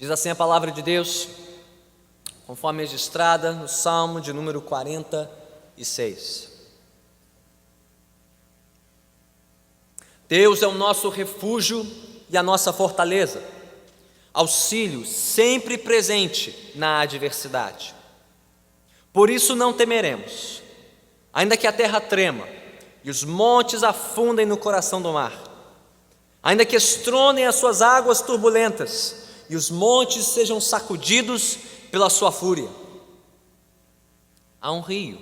Diz assim a palavra de Deus, conforme registrada no Salmo de número 46. Deus é o nosso refúgio e a nossa fortaleza, auxílio sempre presente na adversidade. Por isso não temeremos, ainda que a terra trema e os montes afundem no coração do mar, ainda que estronem as suas águas turbulentas e os montes sejam sacudidos pela sua fúria. Há um rio,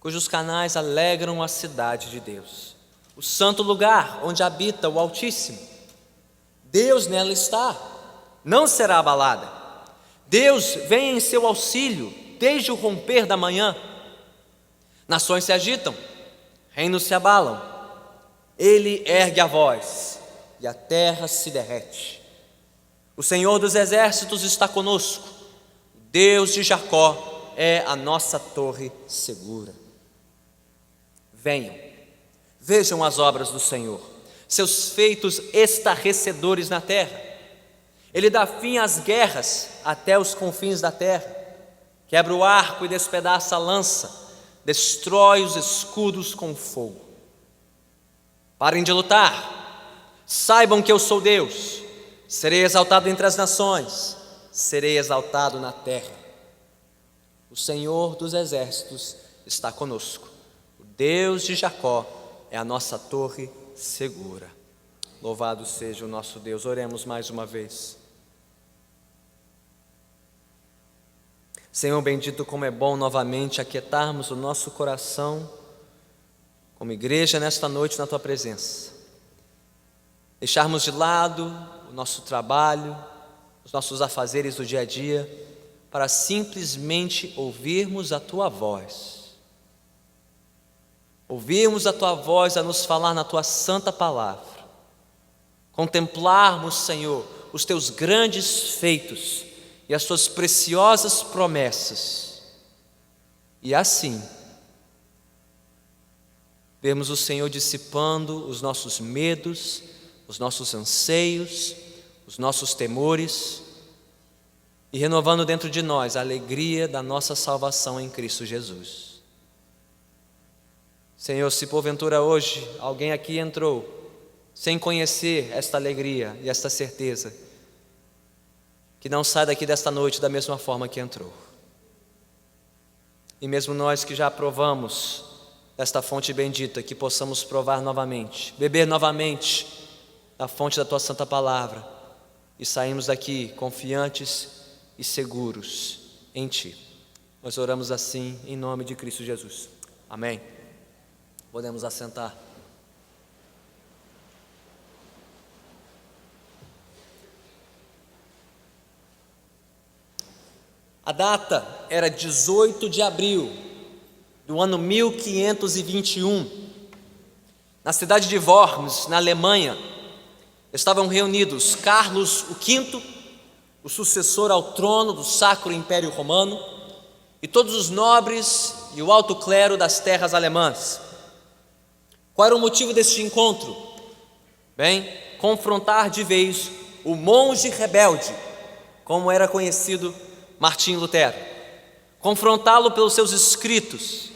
cujos canais alegram a cidade de Deus, o santo lugar onde habita o Altíssimo. Deus nela está, não será abalada. Deus vem em seu auxílio desde o romper da manhã. Nações se agitam, reinos se abalam. Ele ergue a voz e a terra se derrete. O Senhor dos exércitos está conosco. Deus de Jacó é a nossa torre segura. Venham, vejam as obras do Senhor, seus feitos estarrecedores na terra. Ele dá fim às guerras até os confins da terra, quebra o arco e despedaça a lança, destrói os escudos com fogo. Parem de lutar, saibam que eu sou Deus, serei exaltado entre as nações, serei exaltado na terra. O Senhor dos exércitos está conosco, o Deus de Jacó é a nossa torre segura. Louvado seja o nosso Deus. Oremos mais uma vez. Senhor bendito, como é bom novamente aquietarmos o nosso coração como igreja nesta noite na Tua presença. Deixarmos de lado o nosso trabalho, os nossos afazeres do dia a dia, para simplesmente ouvirmos a Tua voz. Ouvirmos a Tua voz a nos falar na Tua santa palavra. Contemplarmos, Senhor, os Teus grandes feitos e as Tuas preciosas promessas. E assim, vermos o Senhor dissipando os nossos medos, os nossos anseios, os nossos temores e renovando dentro de nós a alegria da nossa salvação em Cristo Jesus. Senhor, se porventura hoje alguém aqui entrou sem conhecer esta alegria e esta certeza, que não sai daqui desta noite da mesma forma que entrou. E mesmo nós que já provamos esta fonte bendita, que possamos provar novamente, beber novamente da fonte da Tua santa palavra e sairmos daqui confiantes e seguros em Ti. Nós oramos assim em nome de Cristo Jesus. Amém. Podemos assentar. A data era 18 de abril do ano 1521. Na cidade de Worms, na Alemanha, estavam reunidos Carlos V, o sucessor ao trono do Sacro Império Romano, e todos os nobres e o alto clero das terras alemãs. Qual era o motivo deste encontro? Bem, confrontar de vez o monge rebelde, como era conhecido Martinho Lutero, confrontá-lo pelos seus escritos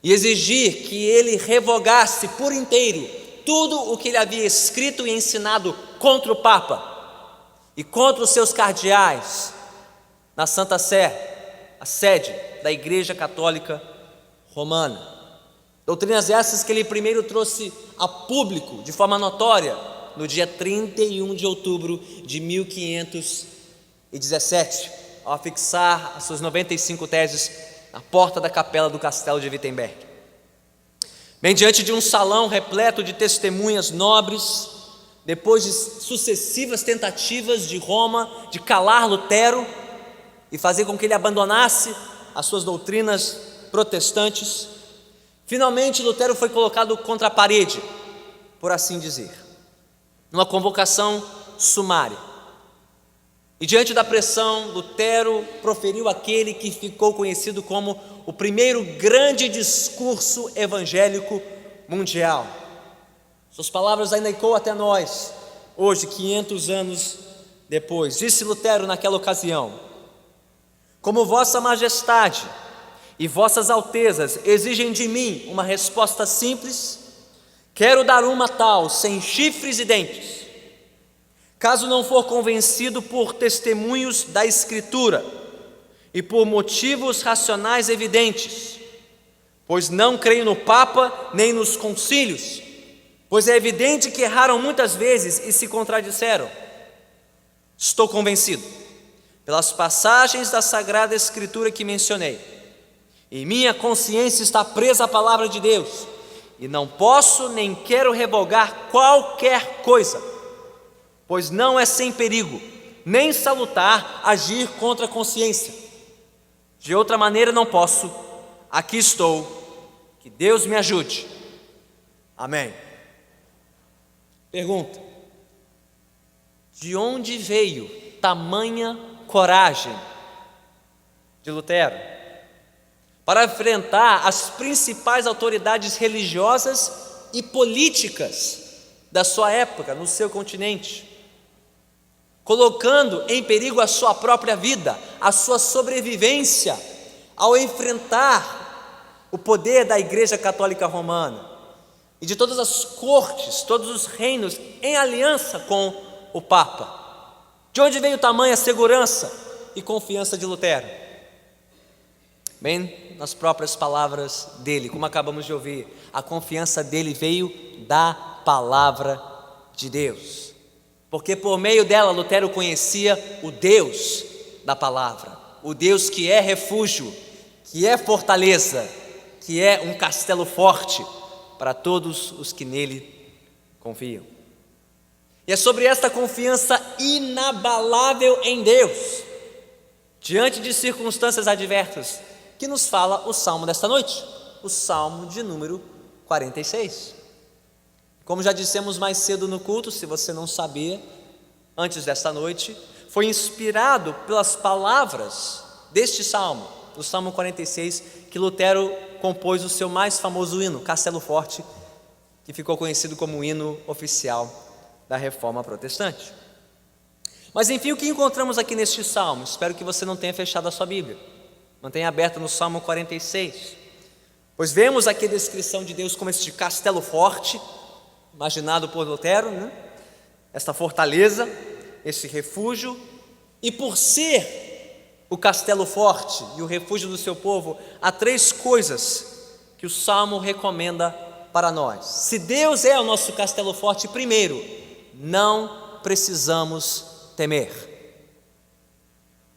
e exigir que ele revogasse por inteiro tudo o que ele havia escrito e ensinado contra o Papa e contra os seus cardeais na Santa Sé, a sede da Igreja Católica Romana. Doutrinas essas que ele primeiro trouxe a público de forma notória no dia 31 de outubro de 1517, ao afixar as suas 95 teses na porta da capela do castelo de Wittenberg. Bem, diante de um salão repleto de testemunhas nobres, depois de sucessivas tentativas de Roma de calar Lutero e fazer com que ele abandonasse as suas doutrinas protestantes, finalmente Lutero foi colocado contra a parede, por assim dizer, numa convocação sumária. E diante da pressão, Lutero proferiu aquele que ficou conhecido como o primeiro grande discurso evangélico mundial. Suas palavras ainda ecoam até nós, hoje, 500 anos Depois, disse Lutero naquela ocasião: como vossa majestade e vossas altezas exigem de mim uma resposta simples, quero dar uma tal, sem chifres e dentes. Caso não for convencido por testemunhos da Escritura e por motivos racionais evidentes, pois não creio no Papa nem nos concílios, pois é evidente que erraram muitas vezes e se contradisseram. Estou convencido, pelas passagens da Sagrada Escritura que mencionei, e minha consciência está presa à palavra de Deus, e não posso nem quero revogar qualquer coisa, pois não é sem perigo, nem salutar agir contra a consciência. De outra maneira não posso. Aqui estou, que Deus me ajude. Amém. Pergunta: de onde veio tamanha coragem de Lutero para enfrentar as principais autoridades religiosas e políticas da sua época no seu continente, colocando em perigo a sua própria vida, a sua sobrevivência, ao enfrentar o poder da Igreja Católica Romana e de todas as cortes, todos os reinos em aliança com o Papa? De onde veio tamanha segurança e confiança de Lutero? Bem, nas próprias palavras dele, como acabamos de ouvir, a confiança dele veio da palavra de Deus, porque por meio dela Lutero conhecia o Deus da palavra, o Deus que é refúgio, que é fortaleza, que é um castelo forte para todos os que nele confiam. E é sobre esta confiança inabalável em Deus, diante de circunstâncias adversas, que nos fala o salmo desta noite, o salmo de número 46. Como já dissemos mais cedo no culto, se você não sabia, antes desta noite, foi inspirado pelas palavras deste salmo, do salmo 46, que Lutero compôs o seu mais famoso hino, Castelo Forte, que ficou conhecido como o hino oficial da Reforma Protestante. Mas enfim, o que encontramos aqui neste salmo? Espero que você não tenha fechado a sua Bíblia, mantenha aberta no salmo 46, pois vemos aqui a descrição de Deus como este castelo forte, imaginado por Lutero, né? Esta fortaleza, esse refúgio, e por ser o castelo forte e o refúgio do seu povo, há três coisas que o salmo recomenda para nós. Se Deus é o nosso castelo forte, primeiro, não precisamos temer.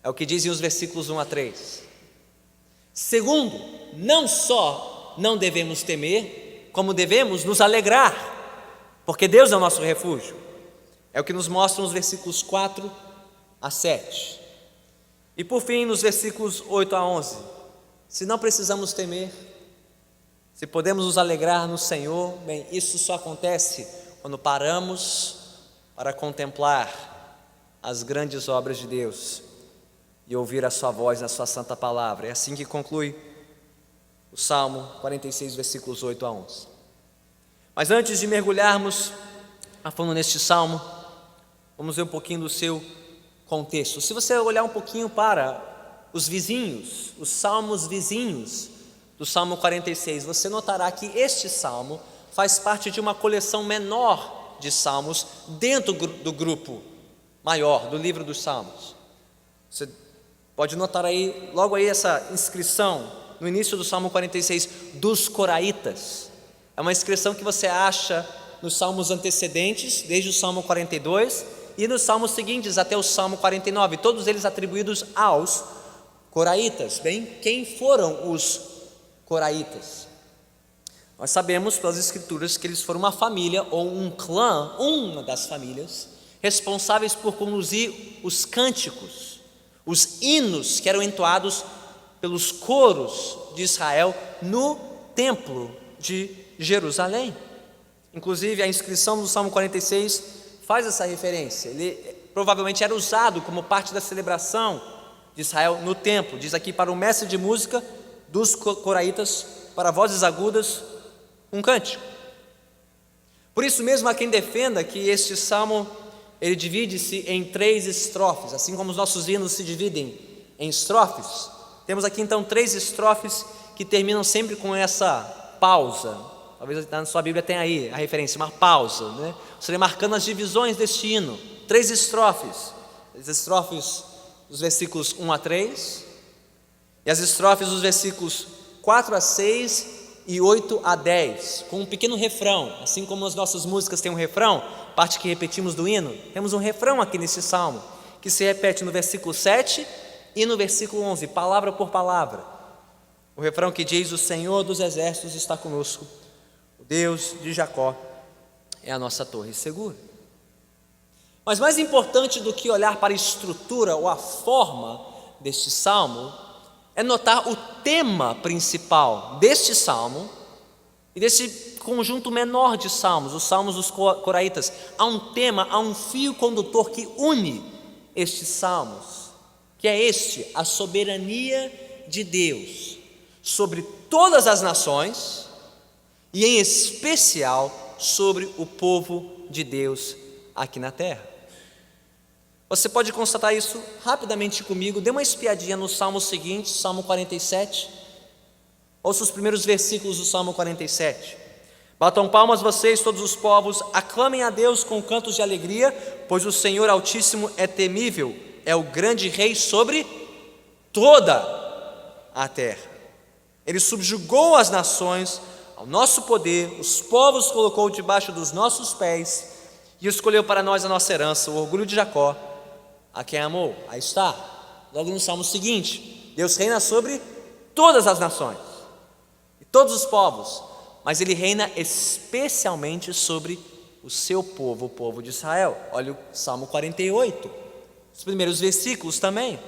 É o que dizem os versículos 1 a 3. Segundo, não só não devemos temer, como devemos nos alegrar, porque Deus é o nosso refúgio. É o que nos mostram os versículos 4 a 7. E por fim, nos versículos 8 a 11, se não precisamos temer, se podemos nos alegrar no Senhor, bem, isso só acontece quando paramos para contemplar as grandes obras de Deus e ouvir a sua voz na sua santa palavra. É assim que conclui o Salmo 46, versículos 8 a 11. Mas antes de mergulharmos a fundo neste salmo, vamos ver um pouquinho do seu contexto. Se você olhar um pouquinho para os vizinhos, os salmos vizinhos do Salmo 46, você notará que este salmo faz parte de uma coleção menor de salmos dentro do grupo maior do livro dos Salmos. Você pode notar aí, logo aí, essa inscrição no início do Salmo 46, dos coraitas. É uma inscrição que você acha nos salmos antecedentes, desde o Salmo 42, e nos salmos seguintes até o Salmo 49, todos eles atribuídos aos coraitas. Bem, quem foram os coraitas? Nós sabemos pelas escrituras que eles foram uma família ou um clã, uma das famílias, responsáveis por conduzir os cânticos, os hinos que eram entoados pelos coros de Israel no templo de Jerusalém. Inclusive a inscrição do Salmo 46 faz essa referência. Ele provavelmente era usado como parte da celebração de Israel no templo. Diz aqui: para o mestre de música dos coraitas, para vozes agudas, um cântico. Por isso mesmo há quem defenda que este salmo ele divide-se em 3 estrofes, assim como os nossos hinos se dividem em estrofes. Temos aqui então 3 estrofes que terminam sempre com essa pausa. Talvez na sua Bíblia tenha aí a referência, uma pausa, né? Você marcando as divisões deste hino. 3 estrofes. As estrofes dos versículos 1 a 3 e as estrofes dos versículos 4 a 6 e 8 a 10, com um pequeno refrão. Assim como as nossas músicas têm um refrão, parte que repetimos do hino, temos um refrão aqui nesse salmo, que se repete no versículo 7 e no versículo 11, palavra por palavra. O refrão que diz: o Senhor dos exércitos está conosco, o Deus de Jacó é a nossa torre segura. Mas mais importante do que olhar para a estrutura ou a forma deste salmo, é notar o tema principal deste salmo e desse conjunto menor de salmos, os salmos dos coraitas. Há um tema, há um fio condutor que une estes salmos, que é a soberania de Deus sobre todas as nações e em especial sobre o povo de Deus aqui na terra. Você pode constatar isso rapidamente comigo. Dê uma espiadinha no salmo seguinte, Salmo 47. Ouça os primeiros versículos do Salmo 47. Batam palmas vocês, todos os povos, aclamem a Deus com cantos de alegria, pois o Senhor Altíssimo é temível, é o grande Rei sobre toda a terra. Ele subjugou as nações ao nosso poder, os povos colocou debaixo dos nossos pés e escolheu para nós a nossa herança, o orgulho de Jacó, a quem amou. Aí está, logo no salmo seguinte: Deus reina sobre todas as nações e todos os povos, mas Ele reina especialmente sobre o seu povo, o povo de Israel. Olha o Salmo 48, os primeiros versículos também,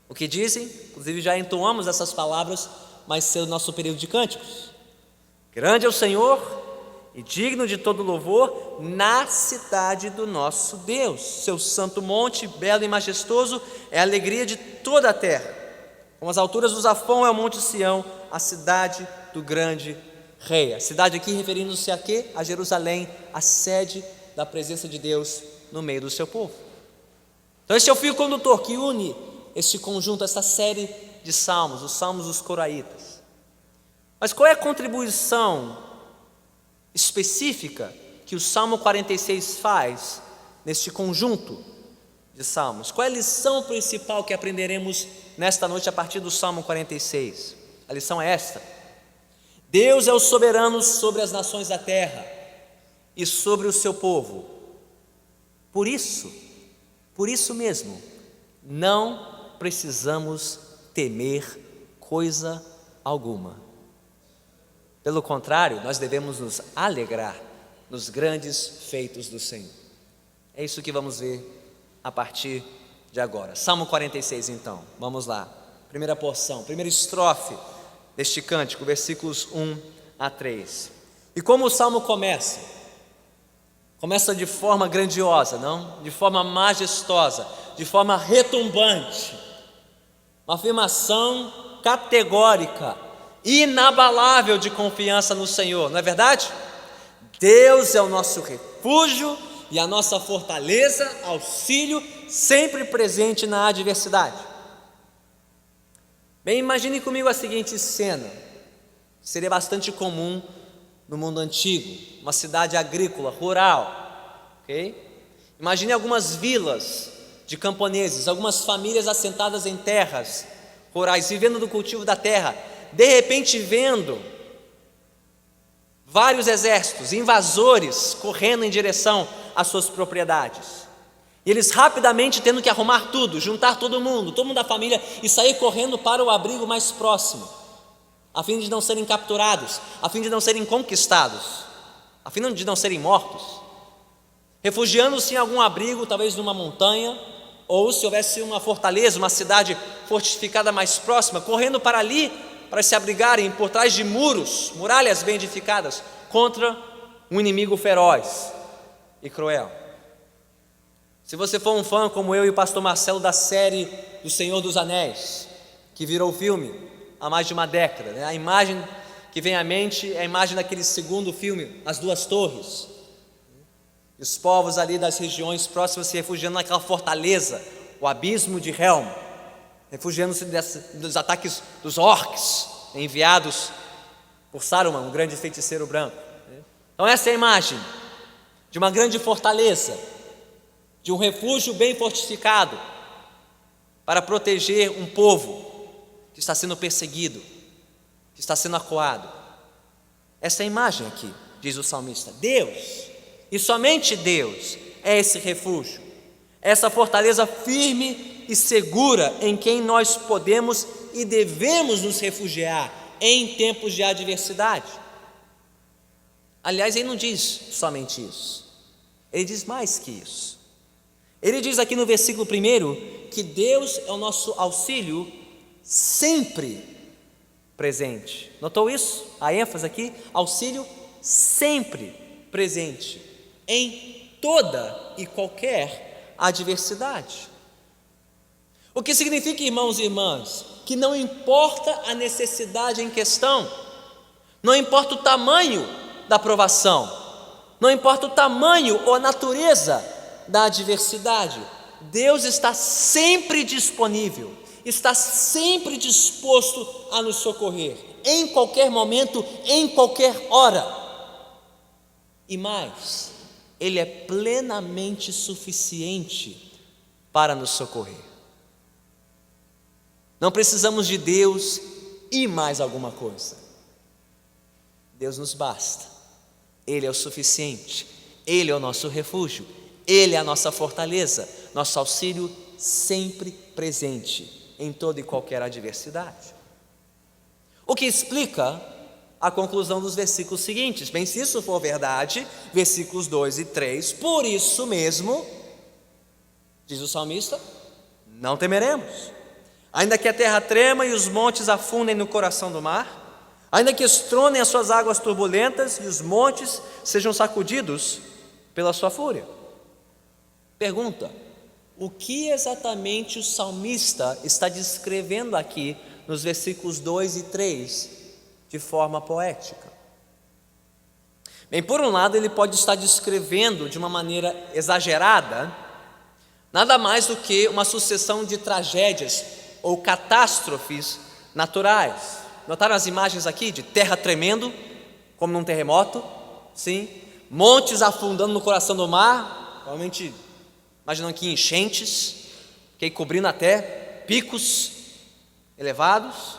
o que dizem, inclusive já entoamos essas palavras mais cedo no nosso período de cânticos: grande é o Senhor e digno de todo louvor na cidade do nosso Deus. Seu santo monte, belo e majestoso, é a alegria de toda a terra. Como as alturas do Zafão é o monte Sião, a cidade do grande Rei. A cidade aqui referindo-se a quê? A Jerusalém, a sede da presença de Deus no meio do seu povo. Então este é o fio condutor que une este conjunto, essa série de salmos, os salmos dos coraitas. Mas qual é a contribuição específica que o Salmo 46 faz neste conjunto de salmos? Qual é a lição principal que aprenderemos nesta noite a partir do Salmo 46? A lição é esta: Deus é o soberano sobre as nações da terra e sobre o seu povo. Por isso mesmo, não precisamos temer coisa alguma. Pelo contrário, nós devemos nos alegrar nos grandes feitos do Senhor. É isso que vamos ver a partir de agora. Salmo 46 então, vamos lá. Primeira porção, primeira estrofe deste cântico, versículos 1 a 3. E como o salmo começa? Começa de forma grandiosa, não? De forma majestosa, de forma retumbante. Uma afirmação categórica, inabalável de confiança no Senhor, não é verdade? Deus é o nosso refúgio e a nossa fortaleza, auxílio, sempre presente na adversidade. Bem, imagine comigo a seguinte cena, seria bastante comum no mundo antigo, uma cidade agrícola, rural, ok? Imagine algumas vilas de camponeses, algumas famílias assentadas em terras rurais, vivendo do cultivo da terra, de repente vendo vários exércitos, invasores, correndo em direção às suas propriedades. E eles rapidamente tendo que arrumar tudo, juntar todo mundo da família e sair correndo para o abrigo mais próximo, a fim de não serem capturados, a fim de não serem conquistados, a fim de não serem mortos, refugiando-se em algum abrigo, talvez numa montanha, ou se houvesse uma fortaleza, uma cidade fortificada mais próxima, correndo para ali, para se abrigarem por trás de muros, muralhas bem edificadas, contra um inimigo feroz e cruel. Se você for um fã como eu e o pastor Marcelo da série do Senhor dos Anéis, que virou filme há mais de uma década, né? A imagem que vem à mente é a imagem daquele segundo filme, As Duas Torres. E os povos ali das regiões próximas se refugiando naquela fortaleza, o abismo de Helm, refugiando-se dos ataques dos orcs enviados por Saruman, um grande feiticeiro branco. Então essa é a imagem de uma grande fortaleza, de um refúgio bem fortificado para proteger um povo que está sendo perseguido, que está sendo acuado. Essa é a imagem aqui, diz o salmista. Deus, e somente Deus, é esse refúgio, essa fortaleza firme e segura em quem nós podemos e devemos nos refugiar em tempos de adversidade. Aliás, ele não diz somente isso, ele diz mais que isso. Ele diz aqui no versículo 1 que Deus é o nosso auxílio sempre presente. Notou isso? A ênfase aqui, auxílio sempre presente em toda e qualquer adversidade. O que significa, irmãos e irmãs, que não importa a necessidade em questão, não importa o tamanho da provação, não importa o tamanho ou a natureza da adversidade, Deus está sempre disponível, está sempre disposto a nos socorrer, em qualquer momento, em qualquer hora. E mais, Ele é plenamente suficiente para nos socorrer. Não precisamos de Deus e mais alguma coisa. Deus nos basta. Ele é o suficiente. Ele é o nosso refúgio. Ele é a nossa fortaleza, nosso auxílio sempre presente em toda e qualquer adversidade. O que explica a conclusão dos versículos seguintes. Bem, se isso for verdade, versículos 2 e 3, por isso mesmo, diz o salmista, não temeremos. Ainda que a terra trema e os montes afundem no coração do mar, ainda que estronem as suas águas turbulentas e os montes sejam sacudidos pela sua fúria. Pergunta: o que exatamente o salmista está descrevendo aqui nos versículos 2 e 3 de forma poética? Bem, por um lado, ele pode estar descrevendo de uma maneira exagerada nada mais do que uma sucessão de tragédias ou catástrofes naturais. Notaram as imagens aqui de terra tremendo, como num terremoto? Sim. Montes afundando no coração do mar, provavelmente imaginando aqui enchentes, okay? Cobrindo até picos elevados,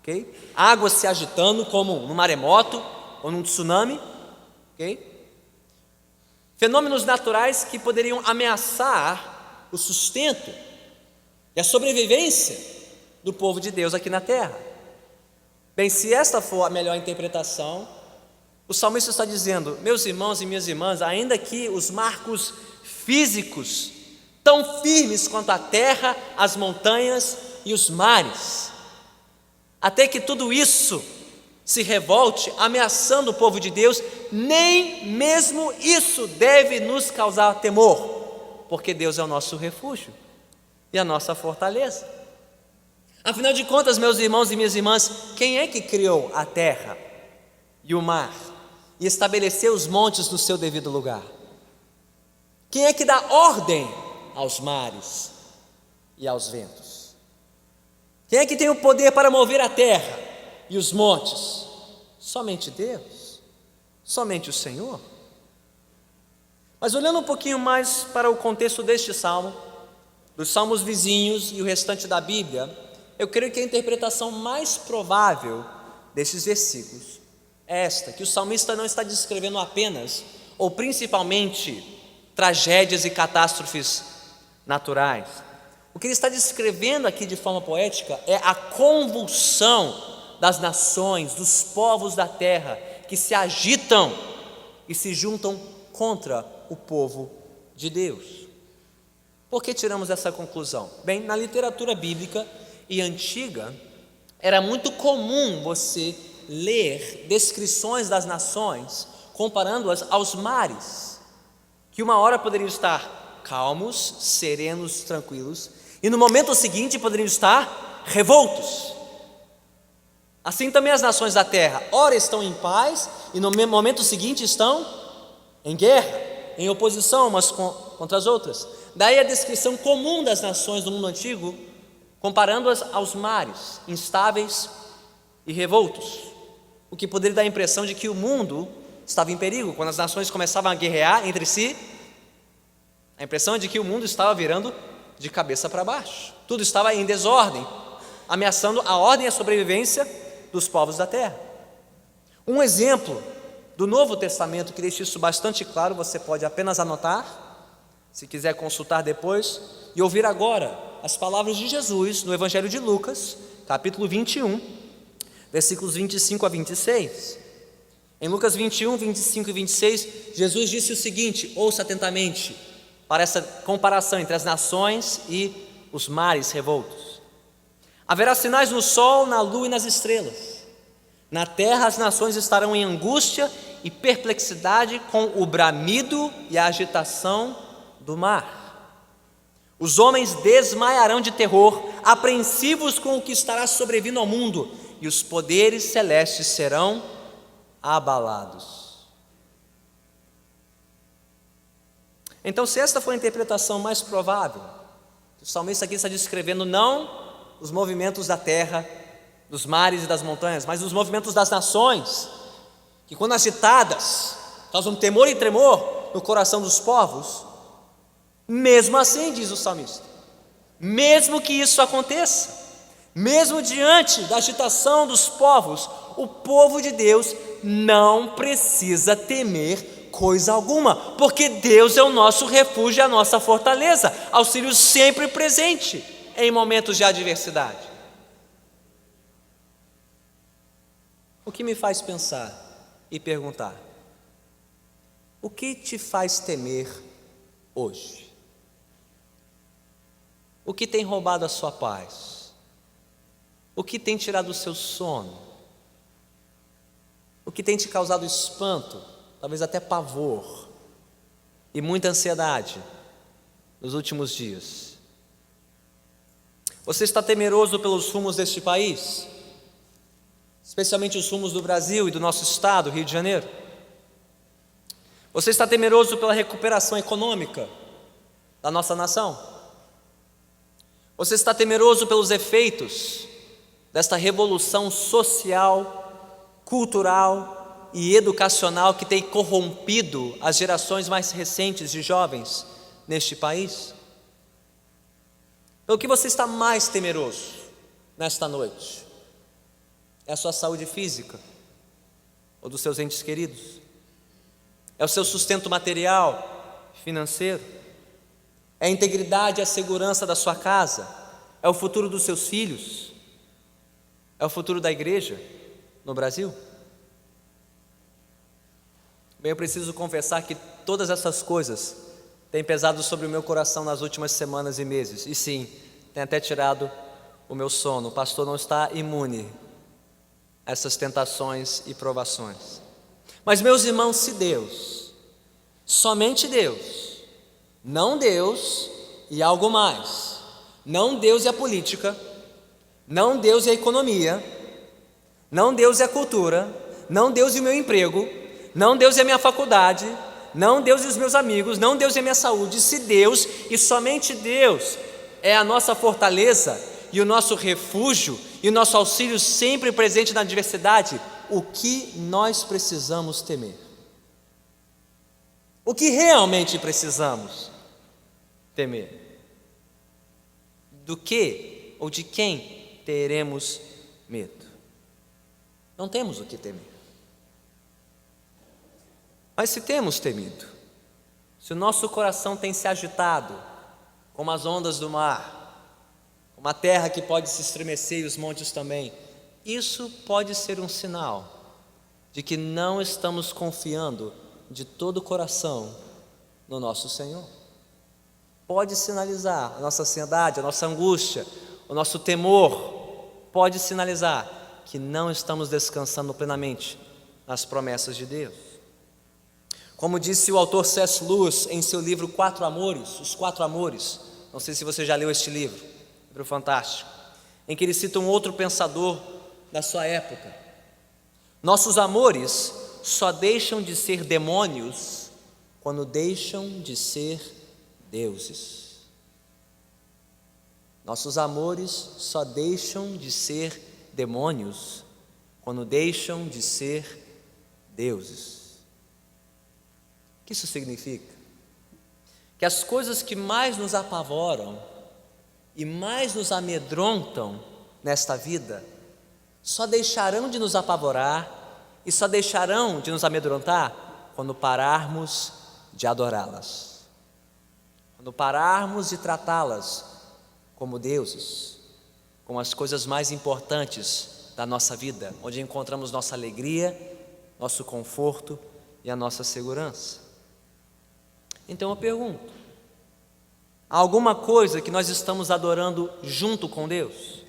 okay? Águas se agitando como num maremoto ou num tsunami, okay? Fenômenos naturais que poderiam ameaçar o sustento e a sobrevivência do povo de Deus aqui na terra. Bem, se esta for a melhor interpretação, o salmista está dizendo: meus irmãos e minhas irmãs, ainda que os marcos físicos, tão firmes quanto a terra, as montanhas e os mares, até que tudo isso se revolte, ameaçando o povo de Deus, nem mesmo isso deve nos causar temor, porque Deus é o nosso refúgio e a nossa fortaleza. Afinal de contas, meus irmãos e minhas irmãs, quem é que criou a terra e o mar e estabeleceu os montes no seu devido lugar? Quem é que dá ordem aos mares e aos ventos? Quem é que tem o poder para mover a terra e os montes? Somente Deus, somente o Senhor. Mas olhando um pouquinho mais para o contexto deste salmo, dos salmos vizinhos e o restante da Bíblia, eu creio que a interpretação mais provável desses versículos é esta: que o salmista não está descrevendo apenas ou principalmente tragédias e catástrofes naturais. O que ele está descrevendo aqui de forma poética é a convulsão das nações, dos povos da terra, que se agitam e se juntam contra o povo de Deus. Por que tiramos essa conclusão? Bem, na literatura bíblica e antiga, era muito comum você ler descrições das nações, comparando-as aos mares, que uma hora poderiam estar calmos, serenos, tranquilos, e no momento seguinte poderiam estar revoltos. Assim também as nações da terra, ora estão em paz, e no momento seguinte estão em guerra. em oposição umas contra as outras. Daí a descrição comum das nações do mundo antigo, comparando-as aos mares, instáveis e revoltos, o que poderia dar a impressão de que o mundo estava em perigo. Quando as nações começavam a guerrear entre si, a impressão é de que o mundo estava virando de cabeça para baixo, tudo estava em desordem, ameaçando a ordem e a sobrevivência dos povos da terra. Um exemplo do Novo Testamento que deixa isso bastante claro, você pode apenas anotar, se quiser consultar depois, e ouvir agora as palavras de Jesus no Evangelho de Lucas, capítulo 21, versículos 25 a 26. Em Lucas 21, 25 e 26, Jesus disse o seguinte, ouça atentamente, para essa comparação entre as nações e os mares revoltos. Haverá sinais no sol, na lua e nas estrelas. Na terra as nações estarão em angústia e perplexidade com o bramido e a agitação do mar. Os homens desmaiarão de terror, apreensivos com o que estará sobrevindo ao mundo, e os poderes celestes serão abalados. Então, se esta for a interpretação mais provável, o salmista aqui está descrevendo não os movimentos da terra, dos mares e das montanhas, mas os movimentos das nações, que quando agitadas, causam temor e tremor no coração dos povos. Mesmo assim, diz o salmista, mesmo que isso aconteça, mesmo diante da agitação dos povos, o povo de Deus não precisa temer coisa alguma, porque Deus é o nosso refúgio e a nossa fortaleza, auxílio sempre presente em momentos de adversidade. O que me faz pensar e perguntar: o que te faz temer hoje? O que tem roubado a sua paz? O que tem tirado o seu sono? O que tem te causado espanto, talvez até pavor e muita ansiedade nos últimos dias? Você está temeroso pelos rumos deste país? Especialmente os rumos do Brasil e do nosso estado, Rio de Janeiro? Você está temeroso pela recuperação econômica da nossa nação? Você está temeroso pelos efeitos desta revolução social, cultural e educacional que tem corrompido as gerações mais recentes de jovens neste país? Pelo que você está mais temeroso nesta noite? É a sua saúde física ou dos seus entes queridos? É o seu sustento material, financeiro? É a integridade e a segurança da sua casa? É o futuro dos seus filhos? É o futuro da igreja no Brasil? Bem, eu preciso confessar que todas essas coisas têm pesado sobre o meu coração nas últimas semanas e meses. E sim, tem até tirado o meu sono. O pastor não está imune a essas tentações e provações. Mas, meus irmãos, se Deus, somente Deus, não Deus e algo mais, não Deus e a política, não Deus e a economia, não Deus e a cultura, não Deus e o meu emprego, não Deus e a minha faculdade, não Deus e os meus amigos, não Deus e a minha saúde. Se Deus e somente Deus é a nossa fortaleza e o nosso refúgio e o nosso auxílio sempre presente na adversidade, o que nós precisamos temer? O que realmente precisamos temer? Do que ou de quem teremos medo? Não temos o que temer. Mas se temos temido, se o nosso coração tem se agitado como as ondas do mar, uma terra que pode se estremecer e os montes também, isso pode ser um sinal de que não estamos confiando de todo o coração no nosso Senhor. Pode sinalizar a nossa ansiedade, a nossa angústia, o nosso temor, pode sinalizar que não estamos descansando plenamente nas promessas de Deus. Como disse o autor C.S. Lewis em seu livro Quatro Amores, Os Quatro Amores, não sei se você já leu este livro fantástico, em que ele cita um outro pensador da sua época: nossos amores só deixam de ser demônios quando deixam de ser deuses. Nossos amores só deixam de ser demônios quando deixam de ser deuses. O que isso significa? Que as coisas que mais nos apavoram e mais nos amedrontam nesta vida só deixarão de nos apavorar e só deixarão de nos amedrontar quando pararmos de adorá-las, quando pararmos de tratá-las como deuses, como as coisas mais importantes da nossa vida, onde encontramos nossa alegria, nosso conforto e a nossa segurança. Então eu pergunto: há alguma coisa que nós estamos adorando junto com Deus?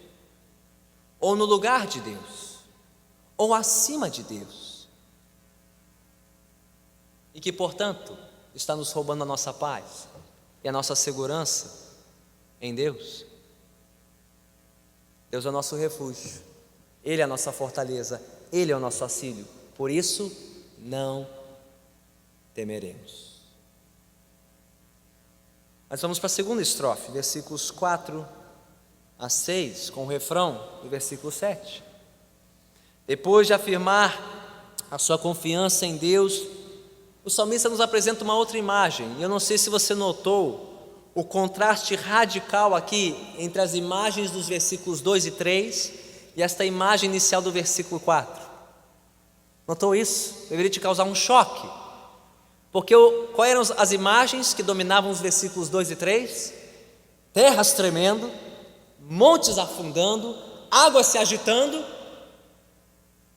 Ou no lugar de Deus? Ou acima de Deus? E que, portanto, está nos roubando a nossa paz e a nossa segurança em Deus? Deus é o nosso refúgio, Ele é a nossa fortaleza, Ele é o nosso auxílio. Por isso, não temeremos. Mas vamos para a segunda estrofe, versículos 4 a 6, com o refrão do versículo 7. Depois de afirmar a sua confiança em Deus, o salmista nos apresenta uma outra imagem. E eu não sei se você notou o contraste radical aqui entre as imagens dos versículos 2 e 3 e esta imagem inicial do versículo 4. Notou isso? Deveria te causar um choque. Porque quais eram as imagens que dominavam os versículos 2 e 3? Terras tremendo, montes afundando, água se agitando.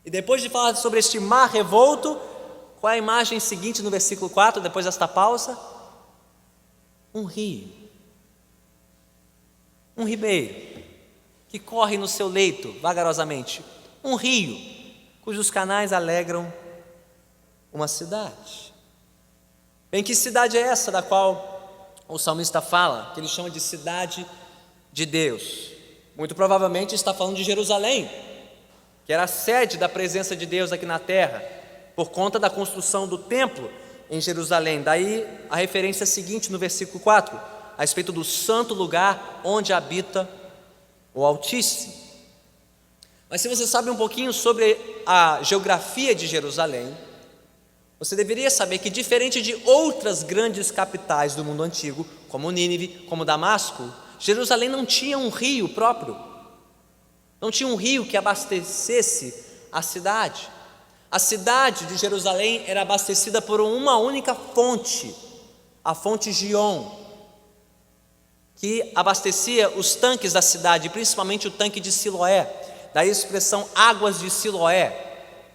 E depois de falar sobre este mar revolto, qual é a imagem seguinte no versículo 4, depois desta pausa? Um rio. Um ribeiro que corre no seu leito vagarosamente. Um rio cujos canais alegram uma cidade. Bem, que cidade é essa da qual o salmista fala, que ele chama de cidade de Deus? Muito provavelmente está falando de Jerusalém, que era a sede da presença de Deus aqui na terra, por conta da construção do templo em Jerusalém. Daí a referência seguinte no versículo 4, a respeito do santo lugar onde habita o Altíssimo. Mas se você sabe um pouquinho sobre a geografia de Jerusalém, você deveria saber que, diferente de outras grandes capitais do mundo antigo, como Nínive, como Damasco, Jerusalém não tinha um rio próprio, não tinha um rio que abastecesse a cidade. A cidade de Jerusalém era abastecida por uma única fonte, a fonte Gion, que abastecia os tanques da cidade, principalmente o tanque de Siloé. Daí a expressão águas de Siloé,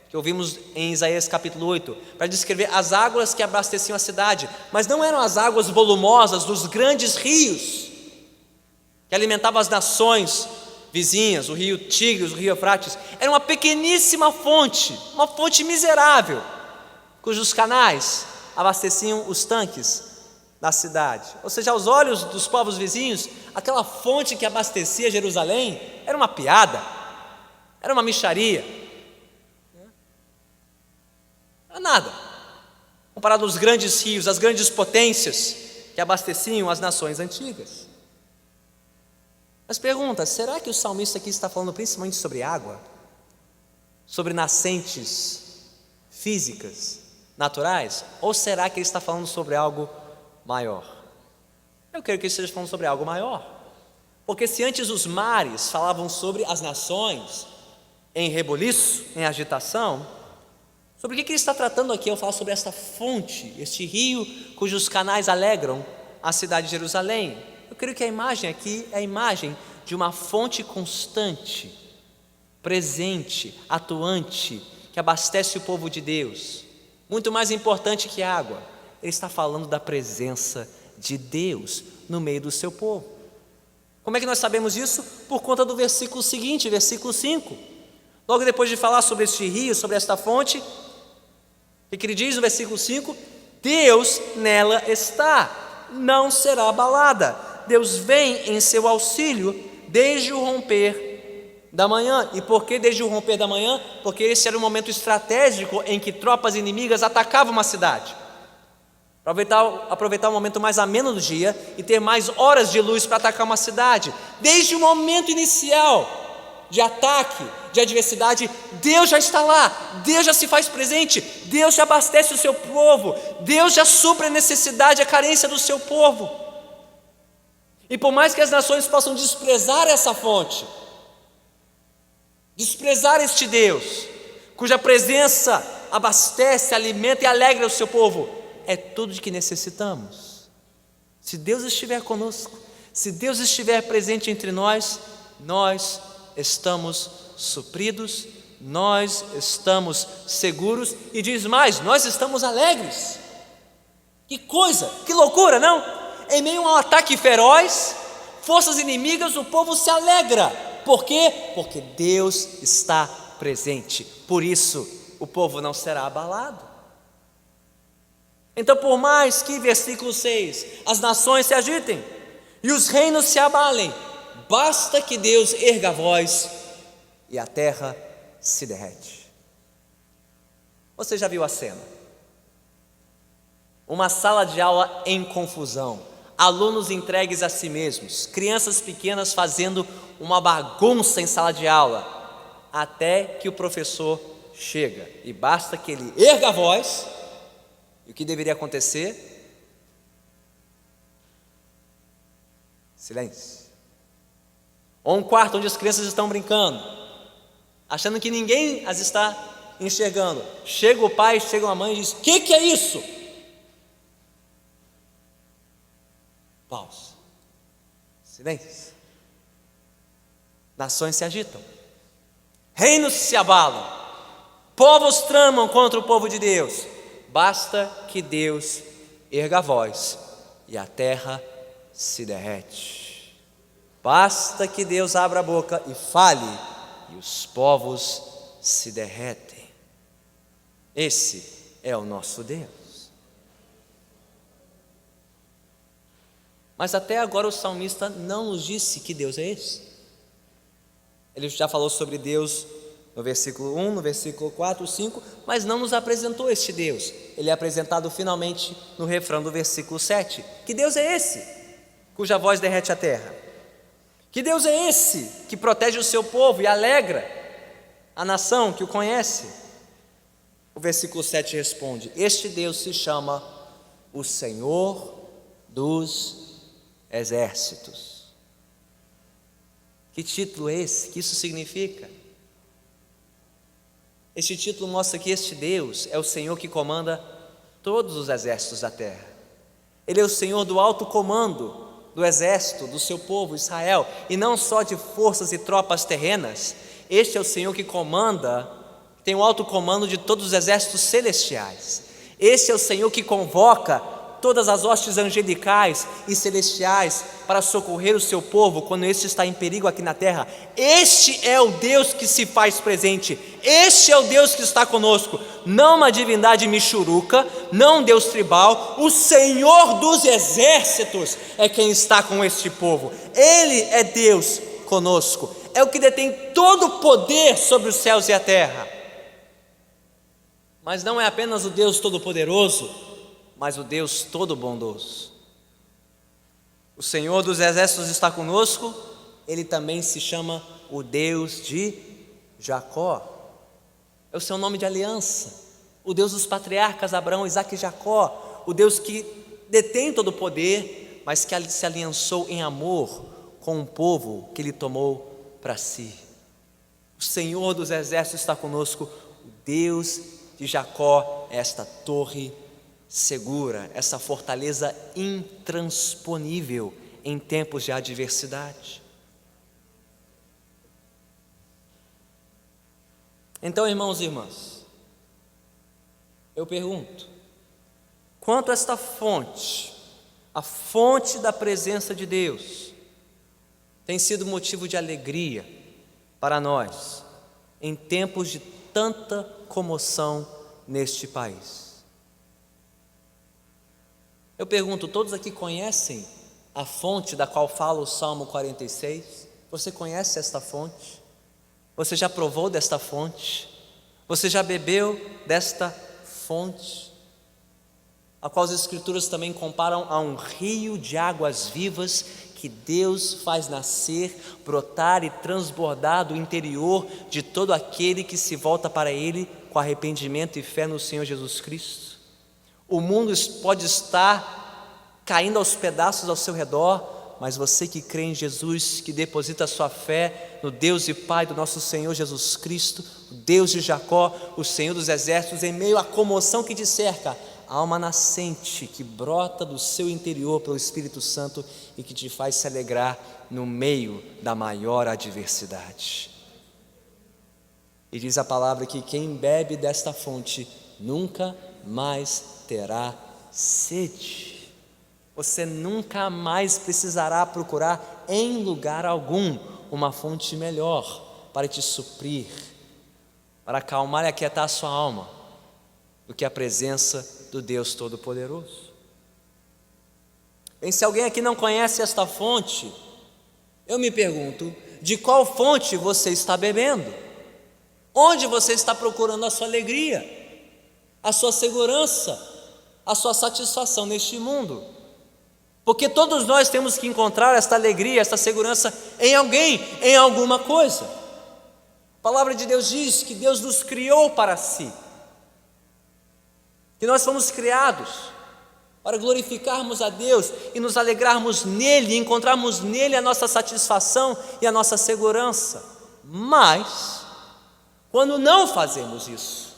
que ouvimos em Isaías capítulo 8, para descrever as águas que abasteciam a cidade. Mas não eram as águas volumosas dos grandes rios que alimentavam as nações vizinhas, o rio Tigre, o rio Eufrates. Era uma pequeníssima fonte, uma fonte miserável, cujos canais abasteciam os tanques da cidade. Ou seja, aos olhos dos povos vizinhos, aquela fonte que abastecia Jerusalém era uma piada, era uma mixaria. Não era nada, comparado aos grandes rios, às grandes potências que abasteciam as nações antigas. Mas pergunta, será que o salmista aqui está falando principalmente sobre água? Sobre nascentes físicas, naturais? Ou será que ele está falando sobre algo maior? Eu creio que ele esteja falando sobre algo maior. Porque se antes os mares falavam sobre as nações em rebuliço, em agitação, sobre o que ele está tratando aqui ao falar sobre esta fonte, este rio cujos canais alegram a cidade de Jerusalém? Eu creio que a imagem aqui é a imagem de uma fonte constante, presente, atuante, que abastece o povo de Deus. Muito mais importante que água, ele está falando da presença de Deus no meio do seu povo. Como é que nós sabemos isso? Por conta do versículo seguinte, versículo 5. Logo depois de falar sobre este rio, sobre esta fonte, o que ele diz no versículo 5? Deus nela está, não será abalada. Deus vem em seu auxílio desde o romper da manhã. E por que desde o romper da manhã? Porque esse era o momento estratégico em que tropas inimigas atacavam uma cidade. aproveitar o momento mais ameno do dia e ter mais horas de luz para atacar uma cidade. Desde o momento inicial de ataque, de adversidade, Deus já está lá, Deus já se faz presente, Deus já abastece o seu povo, Deus já supre a necessidade, a carência do seu povo. E por mais que as nações possam desprezar essa fonte, desprezar este Deus, cuja presença abastece, alimenta e alegra o seu povo, é tudo de que necessitamos. Se Deus estiver conosco, se Deus estiver presente entre nós, nós estamos supridos, nós estamos seguros e diz mais, nós estamos alegres. Que coisa, que loucura, não? Em meio a um ataque feroz, forças inimigas, o povo se alegra. Por quê? Porque Deus está presente. Por isso, o povo não será abalado. Então, por mais que, versículo 6, as nações se agitem e os reinos se abalem, basta que Deus erga a voz e a terra se derrete. Você já viu a cena? Uma sala de aula em confusão, alunos entregues a si mesmos, crianças pequenas fazendo uma bagunça em sala de aula, até que o professor chega, e basta que ele erga a voz. E o que deveria acontecer? Silêncio. Ou um quarto onde as crianças estão brincando, achando que ninguém as está enxergando. Chega o pai, chega a mãe e diz: que é isso? Pausa. Silêncio. Nações se agitam, reinos se abalam, povos tramam contra o povo de Deus. Basta que Deus erga a voz e a terra se derrete. Basta que Deus abra a boca e fale e os povos se derretem. Esse é o nosso Deus. Mas até agora o salmista não nos disse que Deus é esse. Ele já falou sobre Deus no versículo 1, no versículo 4, 5, mas não nos apresentou este Deus. Ele é apresentado finalmente no refrão do versículo 7. Que Deus é esse, cuja voz derrete a terra? Que Deus é esse, que protege o seu povo e alegra a nação que o conhece? O versículo 7 responde: este Deus se chama o Senhor dos Exércitos. Que título é esse? O que isso significa? Este título mostra que este Deus é o Senhor que comanda todos os exércitos da terra. Ele é o Senhor do alto comando do exército, do seu povo Israel, e não só de forças e tropas terrenas. Este é o Senhor que comanda, tem o alto comando de todos os exércitos celestiais. Este é o Senhor que convoca todas as hostes angelicais e celestiais para socorrer o seu povo quando este está em perigo aqui na terra. Este é o Deus que se faz presente, este é o Deus que está conosco, não uma divindade michuruca, não um Deus tribal. O Senhor dos Exércitos é quem está com este povo, Ele é Deus conosco, é o que detém todo o poder sobre os céus e a terra. Mas não é apenas o Deus Todo-Poderoso, mas o Deus todo-bondoso. O Senhor dos Exércitos está conosco, Ele também se chama o Deus de Jacó. É o seu nome de aliança, o Deus dos patriarcas Abraão, Isaque e Jacó, o Deus que detém todo o poder, mas que se aliançou em amor com um povo que Ele tomou para si. O Senhor dos Exércitos está conosco, o Deus de Jacó é esta torre segura, essa fortaleza intransponível em tempos de adversidade. Então, irmãos e irmãs, eu pergunto: quanto esta fonte, a fonte da presença de Deus, tem sido motivo de alegria para nós em tempos de tanta comoção neste país? Eu pergunto, todos aqui conhecem a fonte da qual fala o Salmo 46? Você conhece esta fonte? Você já provou desta fonte? Você já bebeu desta fonte? a qual as Escrituras também comparam a um rio de águas vivas que Deus faz nascer, brotar e transbordar do interior de todo aquele que se volta para Ele com arrependimento e fé no Senhor Jesus Cristo. O mundo pode estar caindo aos pedaços ao seu redor, mas você que crê em Jesus, que deposita a sua fé no Deus e Pai do nosso Senhor Jesus Cristo, o Deus de Jacó, o Senhor dos exércitos, em meio à comoção que te cerca, há uma nascente que brota do seu interior pelo Espírito Santo e que te faz se alegrar no meio da maior adversidade. E diz a palavra que quem bebe desta fonte nunca mais terá sede. Você nunca mais precisará procurar em lugar algum uma fonte melhor para te suprir, para acalmar e aquietar a sua alma, do que a presença do Deus Todo-Poderoso. Bem, se alguém aqui não conhece esta fonte, eu me pergunto, de qual fonte você está bebendo? Onde você está procurando a sua alegria, a sua segurança, a sua satisfação neste mundo? Porque todos nós temos que encontrar esta alegria, esta segurança em alguém, em alguma coisa. A palavra de Deus diz que Deus nos criou para si, que nós fomos criados para glorificarmos a Deus e nos alegrarmos nele, e encontrarmos nele a nossa satisfação e a nossa segurança. Mas, quando não fazemos isso,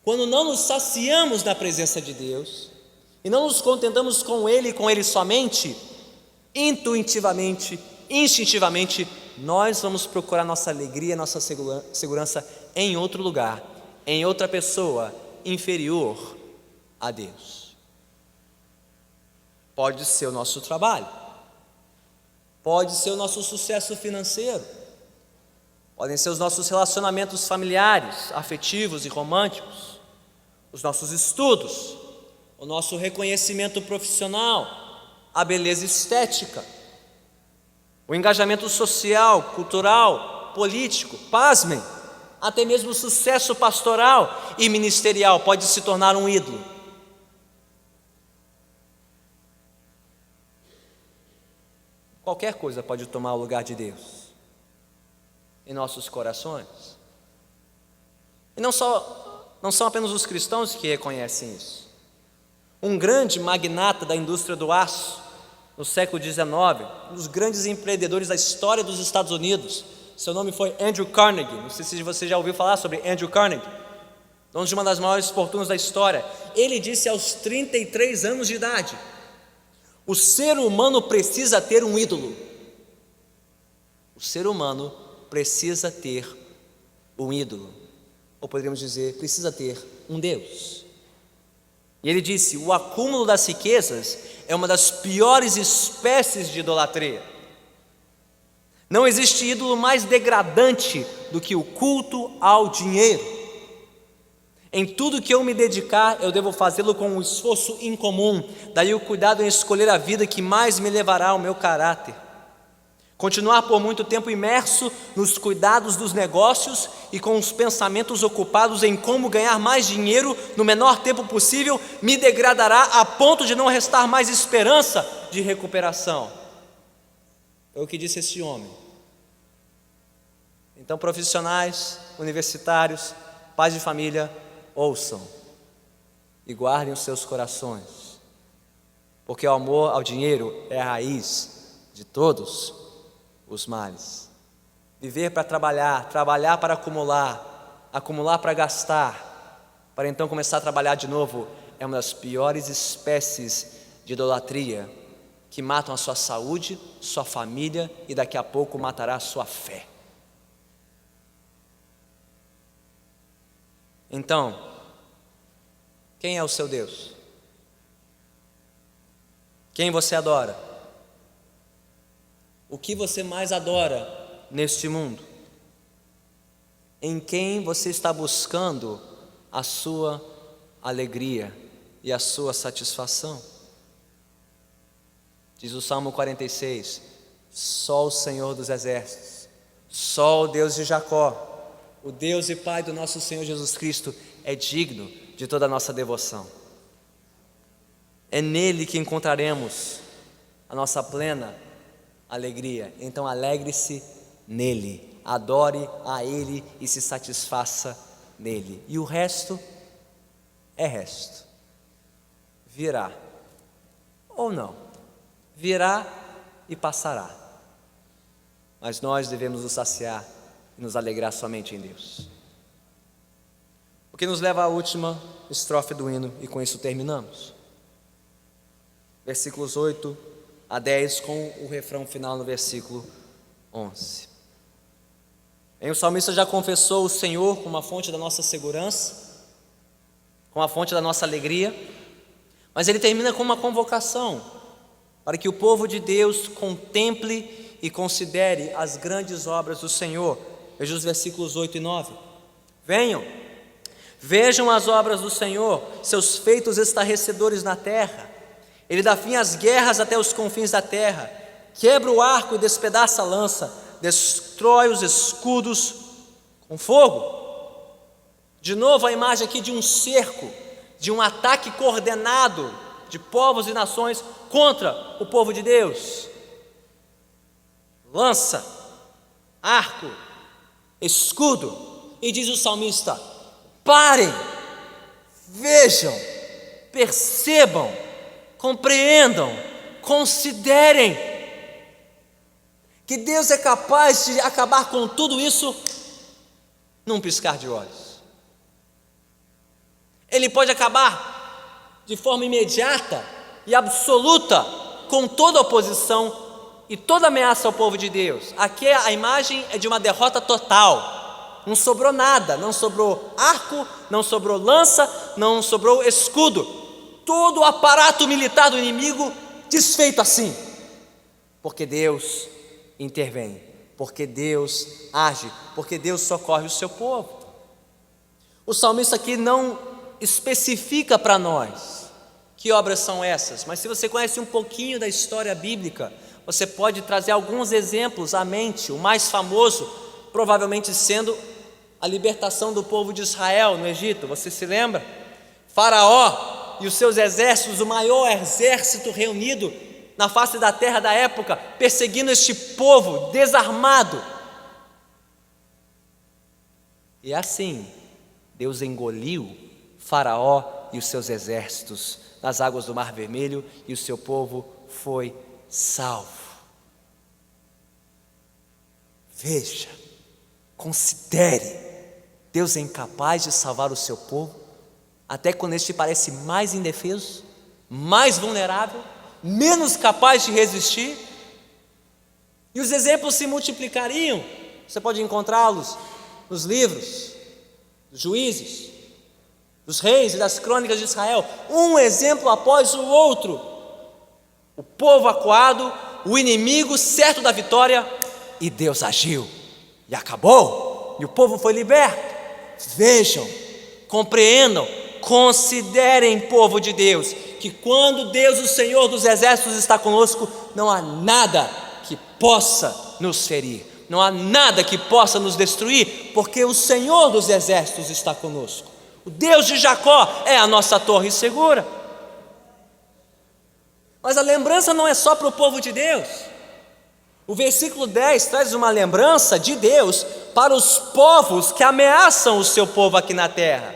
quando não nos saciamos na presença de Deus, e não nos contentamos com Ele e com Ele somente, intuitivamente, instintivamente, nós vamos procurar nossa alegria, nossa segurança em outro lugar, em outra pessoa inferior a Deus. Pode ser o nosso trabalho, pode ser o nosso sucesso financeiro, podem ser os nossos relacionamentos familiares, afetivos e românticos, os nossos estudos, o nosso reconhecimento profissional, a beleza estética, o engajamento social, cultural, político, pasmem, até mesmo o sucesso pastoral e ministerial pode se tornar um ídolo. Qualquer coisa pode tomar o lugar de Deus em nossos corações. E não são apenas os cristãos que reconhecem isso. Um grande magnata da indústria do aço no século XIX, um dos grandes empreendedores da história dos Estados Unidos, seu nome foi Andrew Carnegie. Não sei se você já ouviu falar sobre Andrew Carnegie, dono de uma das maiores fortunas da história. Ele disse aos 33 anos de idade: o ser humano precisa ter um ídolo. O ser humano precisa ter um ídolo, ou poderíamos dizer, precisa ter um Deus. E ele disse: o acúmulo das riquezas é uma das piores espécies de idolatria. Não existe ídolo mais degradante do que o culto ao dinheiro. Em tudo que eu me dedicar, eu devo fazê-lo com um esforço incomum. Daí o cuidado em escolher a vida que mais me levará ao meu caráter. Continuar por muito tempo imerso nos cuidados dos negócios e com os pensamentos ocupados em como ganhar mais dinheiro no menor tempo possível me degradará a ponto de não restar mais esperança de recuperação. Foi o que disse esse homem. Então, profissionais, universitários, pais de família, ouçam e guardem os seus corações, porque o amor ao dinheiro é a raiz de todos os males. Viver para trabalhar, trabalhar para acumular, acumular para gastar, para então começar a trabalhar de novo, é uma das piores espécies de idolatria, que matam a sua saúde, sua família e daqui a pouco matará a sua fé. Então, quem é o seu Deus? Quem você adora? O que você mais adora neste mundo? Em quem você está buscando a sua alegria e a sua satisfação? Diz o Salmo 46, só o Senhor dos exércitos, só o Deus de Jacó, o Deus e Pai do nosso Senhor Jesus Cristo é digno de toda a nossa devoção. É nele que encontraremos a nossa plena alegria. Então alegre-se nele, adore a ele e se satisfaça nele. E o resto é resto. Virá ou não, virá e passará. Mas nós devemos nos saciar e nos alegrar somente em Deus. O que nos leva à última estrofe do hino, e com isso terminamos. Versículos 8 a 10, com o refrão final no versículo 11. O salmista já confessou o Senhor como a fonte da nossa segurança, como a fonte da nossa alegria, mas ele termina com uma convocação para que o povo de Deus contemple e considere as grandes obras do Senhor. Veja os versículos 8 e 9. Venham, vejam as obras do Senhor, seus feitos estarrecedores na terra. Ele dá fim às guerras até os confins da terra, quebra o arco e despedaça a lança, destrói os escudos com fogo. De novo a imagem aqui de um cerco, de um ataque coordenado de povos e nações contra o povo de Deus. Lança, arco, escudo, e diz o salmista: parem, vejam, percebam, compreendam, considerem que Deus é capaz de acabar com tudo isso num piscar de olhos. Ele pode acabar de forma imediata e absoluta com toda oposição e toda ameaça ao povo de Deus. Aqui a imagem é de uma derrota total. Não sobrou nada, não sobrou arco, não sobrou lança, não sobrou escudo. Todo o aparato militar do inimigo desfeito assim, porque Deus intervém, porque Deus age, porque Deus socorre o seu povo. O salmista aqui não especifica para nós que obras são essas, mas se você conhece um pouquinho da história bíblica, você pode trazer alguns exemplos à mente. O mais famoso, provavelmente sendo a libertação do povo de Israel no Egito. Você se lembra? Faraó e os seus exércitos, o maior exército reunido na face da terra da época, perseguindo este povo desarmado. E assim, Deus engoliu Faraó e os seus exércitos nas águas do Mar Vermelho, e o seu povo foi salvo. Veja, considere, Deus é incapaz de salvar o seu povo, até quando este parece mais indefeso, mais vulnerável, menos capaz de resistir. E os exemplos se multiplicariam. Você pode encontrá-los nos livros dos Juízes, dos Reis e das Crônicas de Israel, um exemplo após o outro. O povo acuado, o inimigo certo da vitória, e Deus agiu, e acabou, e o povo foi liberto. Vejam, compreendam, considerem, povo de Deus, que quando Deus, o Senhor dos exércitos, está conosco, não há nada que possa nos ferir, não há nada que possa nos destruir, porque o Senhor dos exércitos está conosco. O Deus de Jacó é a nossa torre segura. Mas a lembrança não é só para o povo de Deus. O versículo 10 traz uma lembrança de Deus para os povos que ameaçam o seu povo aqui na terra.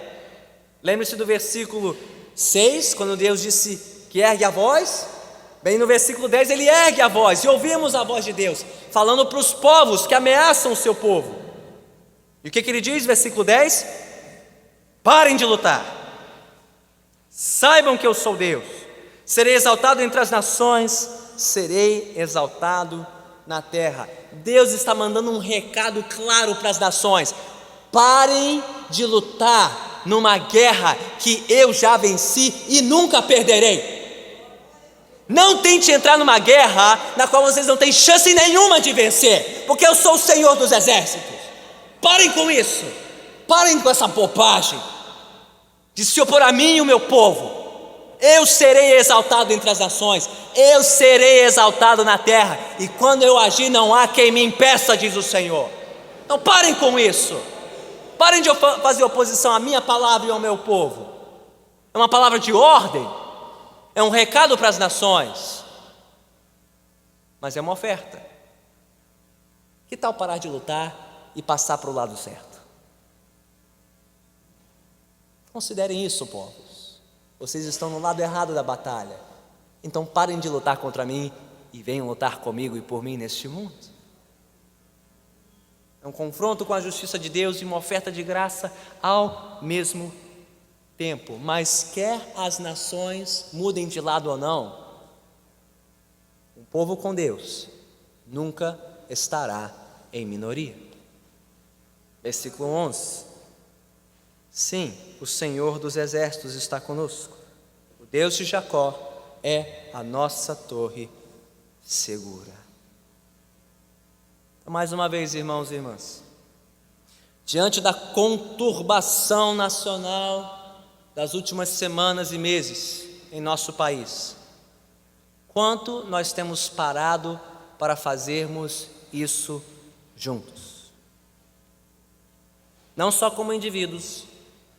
Lembre-se do versículo 6, quando Deus disse que ergue a voz. Bem, no versículo 10 ele ergue a voz, e ouvimos a voz de Deus, falando para os povos que ameaçam o seu povo. E o que ele diz, versículo 10? Parem de lutar, saibam que eu sou Deus, serei exaltado entre as nações, serei exaltado na terra. Deus está mandando um recado claro para as nações: parem de lutar numa guerra que eu já venci e nunca perderei. Não tente entrar numa guerra na qual vocês não têm chance nenhuma de vencer, porque eu sou o Senhor dos exércitos. Parem com isso, parem com essa bobagem de se opor a mim e o meu povo. Eu serei exaltado entre as nações, eu serei exaltado na terra, e quando eu agir não há quem me impeça, diz o Senhor. Então parem com isso, parem de fazer oposição à minha palavra e ao meu povo. É uma palavra de ordem, é um recado para as nações, mas é uma oferta. Que tal parar de lutar e passar para o lado certo? Considerem isso, povos. Vocês estão no lado errado da batalha. Então parem de lutar contra mim e venham lutar comigo e por mim neste mundo. É um confronto com a justiça de Deus e uma oferta de graça ao mesmo tempo. Mas quer as nações mudem de lado ou não, um povo com Deus nunca estará em minoria. Versículo 11. Sim, o Senhor dos exércitos está conosco. O Deus de Jacó é a nossa torre segura. Mais uma vez, irmãos e irmãs, diante da conturbação nacional das últimas semanas e meses em nosso país, quanto nós temos parado para fazermos isso juntos? Não só como indivíduos,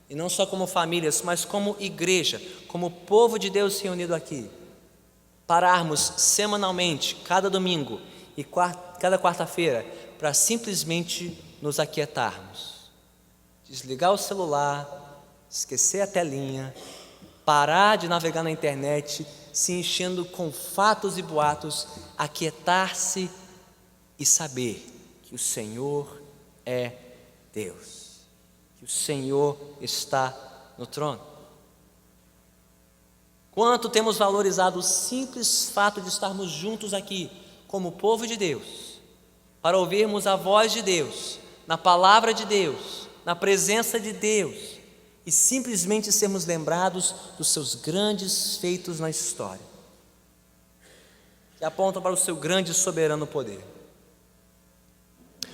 e não só como famílias, mas como igreja, como povo de Deus reunido aqui, pararmos semanalmente, cada domingo e cada quarta-feira, para simplesmente nos aquietarmos, desligar o celular, esquecer a telinha, parar de navegar na internet, se enchendo com fatos e boatos, aquietar-se e saber que o Senhor é Deus, que o Senhor está no trono. Quanto temos valorizado o simples fato de estarmos juntos aqui, como povo de Deus, para ouvirmos a voz de Deus, na palavra de Deus, na presença de Deus, e simplesmente sermos lembrados dos seus grandes feitos na história, que apontam para o seu grande e soberano poder.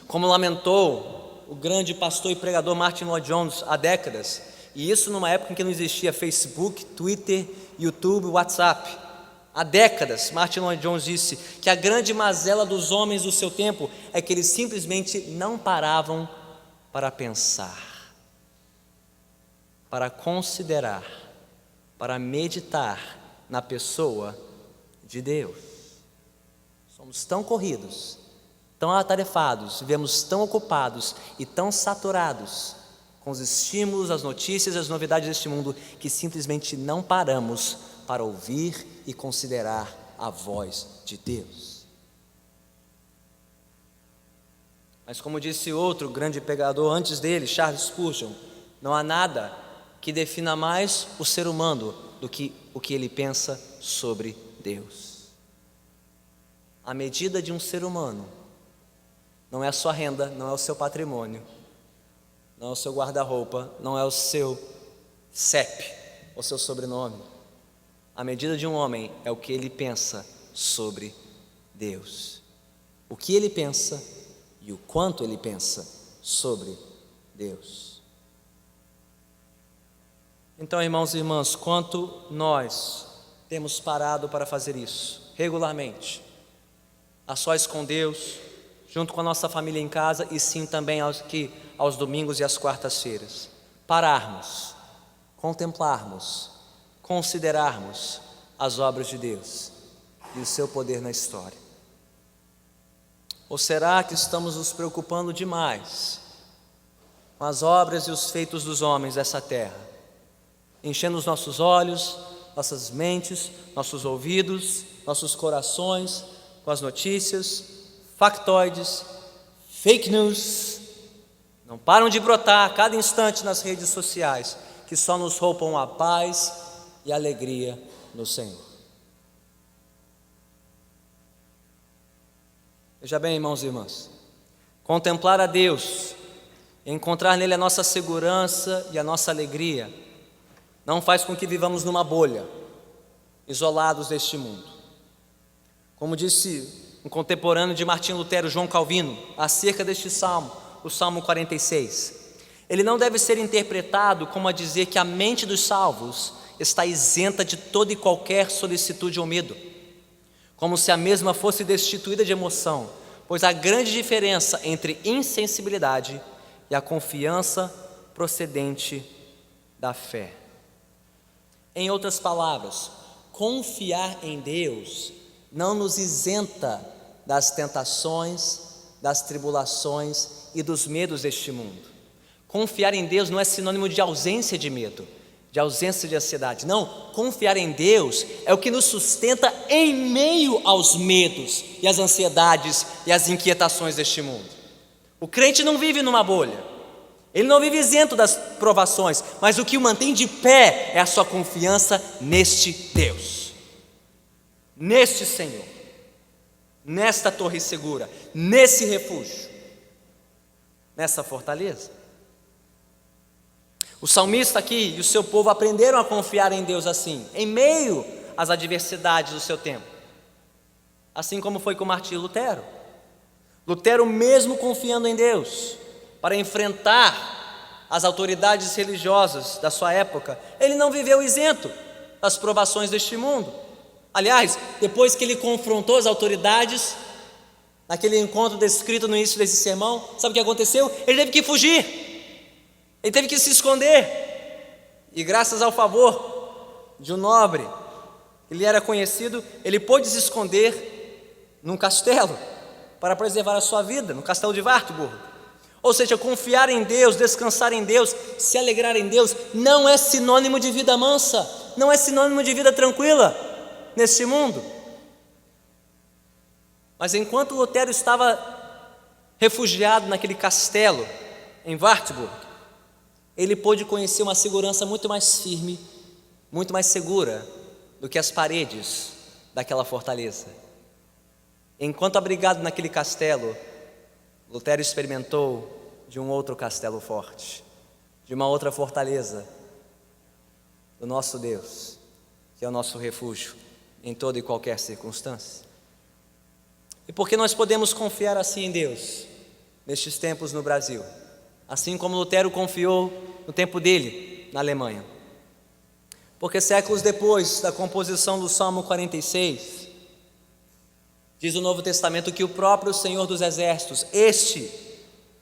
Como lamentou o grande pastor e pregador Martin Lloyd-Jones há décadas, e isso numa época em que não existia Facebook, Twitter, YouTube, WhatsApp. Há décadas, Martin Lloyd-Jones disse que a grande mazela dos homens do seu tempo é que eles simplesmente não paravam para pensar, para considerar, para meditar na pessoa de Deus. Somos tão corridos, tão atarefados, vivemos tão ocupados e tão saturados com os estímulos, as notícias e as novidades deste mundo, que simplesmente não paramos para ouvir e considerar a voz de Deus. Mas como disse outro grande pregador antes dele, Charles Spurgeon, não há nada que defina mais o ser humano do que o que ele pensa sobre Deus. A medida de um ser humano não é a sua renda, não é o seu patrimônio, não é o seu guarda-roupa, não é o seu CEP, o seu sobrenome. A medida de um homem é o que ele pensa sobre Deus. O que ele pensa e o quanto ele pensa sobre Deus. Então, irmãos e irmãs, quanto nós temos parado para fazer isso regularmente, a sós com Deus, junto com a nossa família em casa, e sim também aos domingos e às quartas-feiras, pararmos, contemplarmos, considerarmos as obras de Deus e o seu poder na história. Ou será que estamos nos preocupando demais com as obras e os feitos dos homens dessa terra, enchendo os nossos olhos, nossas mentes, nossos ouvidos, nossos corações com as notícias, factoides, fake news, não param de brotar a cada instante nas redes sociais, que só nos roubam a paz e a alegria no Senhor. Veja bem, irmãos e irmãs, contemplar a Deus, encontrar nele a nossa segurança e a nossa alegria, não faz com que vivamos numa bolha, isolados deste mundo. Como disse um contemporâneo de Martim Lutero, João Calvino, acerca deste salmo, o Salmo 46, ele não deve ser interpretado como a dizer que a mente dos salvos está isenta de toda e qualquer solicitude ou medo, como se a mesma fosse destituída de emoção, pois há grande diferença entre insensibilidade e a confiança procedente da fé. Em outras palavras, confiar em Deus não nos isenta das tentações, das tribulações e dos medos deste mundo. Confiar em Deus não é sinônimo de ausência de medo, de ausência de ansiedade. Não, confiar em Deus é o que nos sustenta em meio aos medos e às ansiedades e às inquietações deste mundo. O crente não vive numa bolha, ele não vive isento das provações, mas o que o mantém de pé é a sua confiança neste Deus, neste Senhor, nesta torre segura, nesse refúgio, nessa fortaleza. O salmista aqui e o seu povo aprenderam a confiar em Deus assim, em meio às adversidades do seu tempo, assim como foi com Martinho Lutero. Lutero, mesmo confiando em Deus para enfrentar as autoridades religiosas da sua época, ele não viveu isento das provações deste mundo. Aliás, depois que ele confrontou as autoridades, naquele encontro descrito no início desse sermão, sabe o que aconteceu? Ele teve que fugir, ele teve que se esconder, e graças ao favor de um nobre, ele era conhecido, ele pôde se esconder num castelo, para preservar a sua vida, no castelo de Wartburg. Ou seja, confiar em Deus, descansar em Deus, se alegrar em Deus, não é sinônimo de vida mansa, não é sinônimo de vida tranquila neste mundo. Mas enquanto Lutero estava refugiado naquele castelo em Wartburg, ele pôde conhecer uma segurança muito mais firme, muito mais segura do que as paredes daquela fortaleza. Enquanto abrigado naquele castelo, Lutero experimentou de um outro castelo forte, de uma outra fortaleza, do nosso Deus, que é o nosso refúgio em toda e qualquer circunstância. E por que nós podemos confiar assim em Deus, nestes tempos no Brasil? Assim como Lutero confiou no tempo dele, na Alemanha. Porque séculos depois da composição do Salmo 46, diz o Novo Testamento que o próprio Senhor dos Exércitos,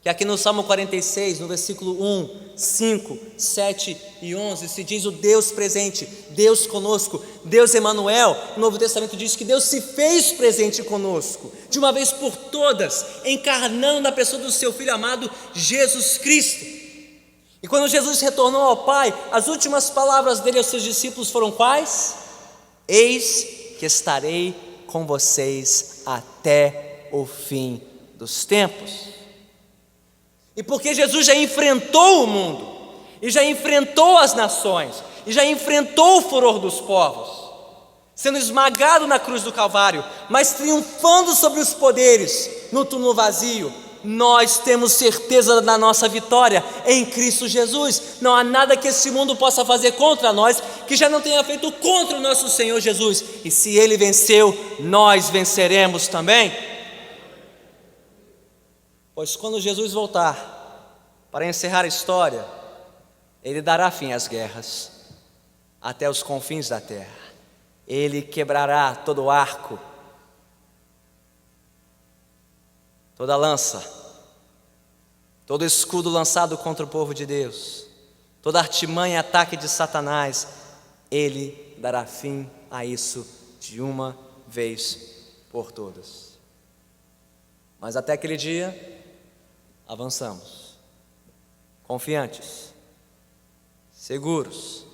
que aqui no Salmo 46, no versículo 1, 5, 7 e 11, se diz o Deus presente, Deus conosco, Deus Emanuel. O Novo Testamento diz que Deus se fez presente conosco, de uma vez por todas, encarnando na pessoa do seu Filho amado, Jesus Cristo. E quando Jesus retornou ao Pai, as últimas palavras dele aos seus discípulos foram quais? Eis que estarei com vocês até o fim dos tempos. E porque Jesus já enfrentou o mundo, e já enfrentou as nações, e já enfrentou o furor dos povos, sendo esmagado na cruz do Calvário, mas triunfando sobre os poderes no túmulo vazio, nós temos certeza da nossa vitória em Cristo Jesus. Não há nada que este mundo possa fazer contra nós que já não tenha feito contra o nosso Senhor Jesus. E se Ele venceu, nós venceremos também. Pois quando Jesus voltar para encerrar a história, Ele dará fim às guerras até os confins da terra. Ele quebrará todo o arco, toda lança, todo escudo lançado contra o povo de Deus, toda artimanha e ataque de Satanás. Ele dará fim a isso de uma vez por todas. Mas até aquele dia, avançamos, confiantes, seguros,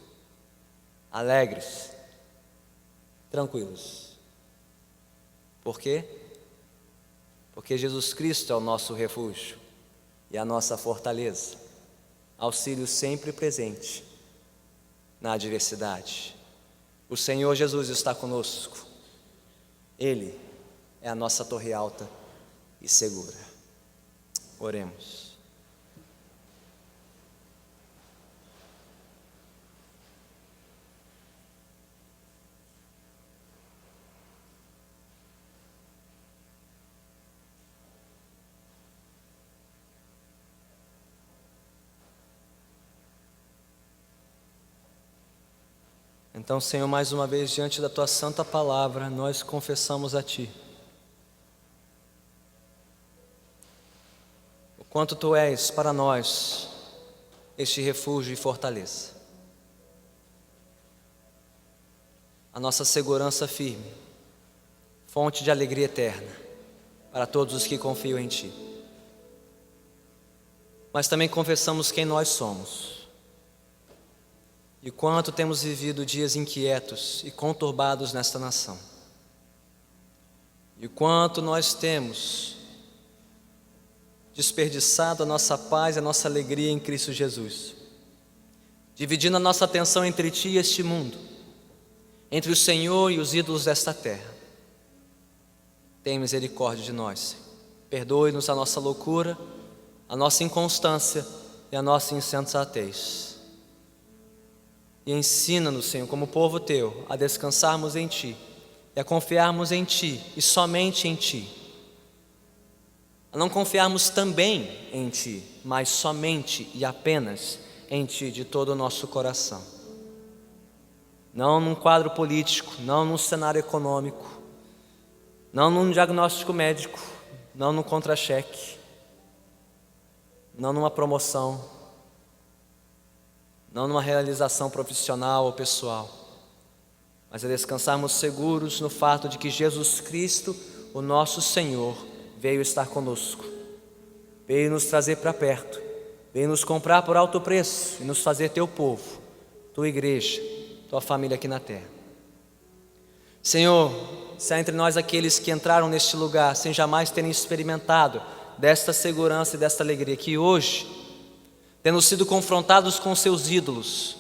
alegres, tranquilos. Por quê? Porque Jesus Cristo é o nosso refúgio e a nossa fortaleza, auxílio sempre presente na adversidade. O Senhor Jesus está conosco, Ele é a nossa torre alta e segura. Oremos. Então, Senhor, mais uma vez, diante da Tua santa palavra, nós confessamos a Ti o quanto Tu és para nós este refúgio e fortaleza. a nossa segurança firme, fonte de alegria eterna para todos os que confiam em Ti. Mas também confessamos quem nós somos e quanto temos vivido dias inquietos e conturbados nesta nação, e quanto nós temos desperdiçado a nossa paz e a nossa alegria em Cristo Jesus, dividindo a nossa atenção entre Ti e este mundo, entre o Senhor e os ídolos desta terra. Tenha misericórdia de nós, perdoe-nos a nossa loucura, a nossa inconstância e a nossa insensatez. E ensina-nos, Senhor, como povo Teu, a descansarmos em Ti e a confiarmos em Ti e somente em Ti. A não confiarmos também em Ti, mas somente e apenas em Ti de todo o nosso coração. Não num quadro político, não num cenário econômico, não num diagnóstico médico, não num contra-cheque, não numa promoção, não numa realização profissional ou pessoal, mas a descansarmos seguros no fato de que Jesus Cristo, o nosso Senhor, veio estar conosco, veio nos trazer para perto, veio nos comprar por alto preço e nos fazer Teu povo, Tua igreja, Tua família aqui na terra. Senhor, se há entre nós aqueles que entraram neste lugar sem jamais terem experimentado desta segurança e desta alegria, que hoje, tendo sido confrontados com seus ídolos,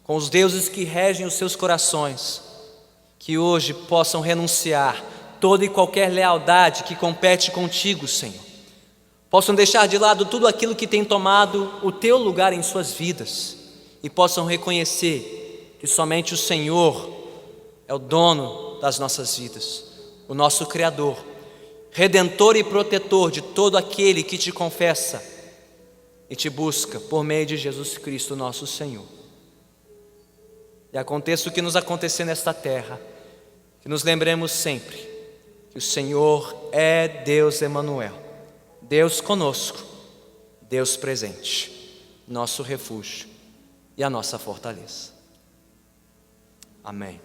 com os deuses que regem os seus corações, que hoje possam renunciar toda e qualquer lealdade que compete contigo, Senhor. Possam deixar de lado tudo aquilo que tem tomado o Teu lugar em suas vidas e possam reconhecer que somente o Senhor é o dono das nossas vidas, o nosso Criador, Redentor e protetor de todo aquele que Te confessa e Te busca por meio de Jesus Cristo, nosso Senhor. E aconteça o que nos acontecer nesta terra, que nos lembremos sempre que o Senhor é Deus Emanuel, Deus conosco, Deus presente, nosso refúgio e a nossa fortaleza. Amém.